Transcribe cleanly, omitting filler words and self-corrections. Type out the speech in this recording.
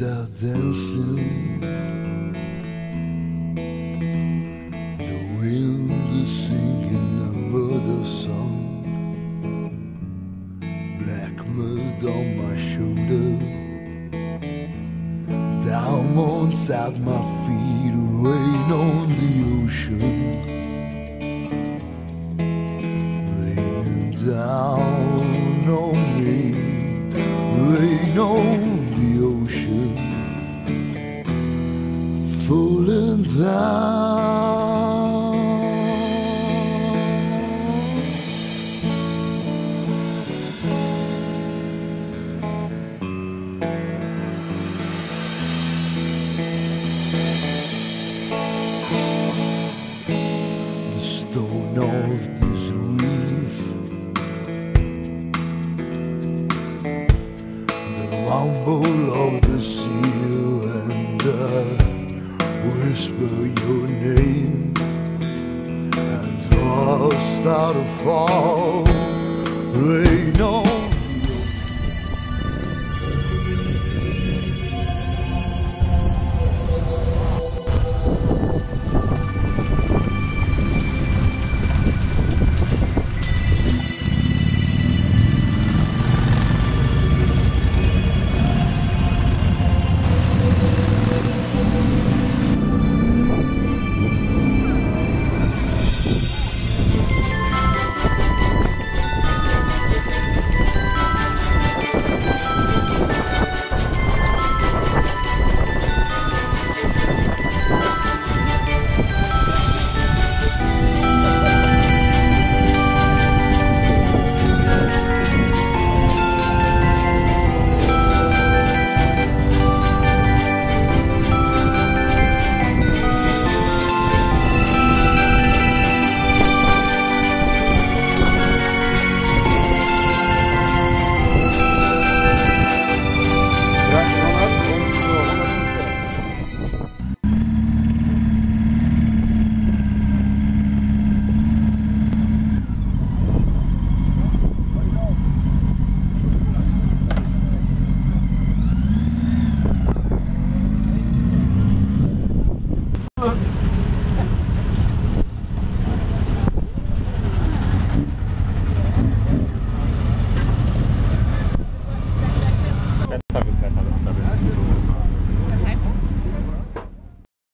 trees are dancing, the wind is singing a murder song. Black mud on my shoulder, diamonds at my feet, rain on the ocean, raining down on me, rain on the ocean, falling down. The stone of this reef, the rumble of the sea, and whisper your name, and all start to fall, rain on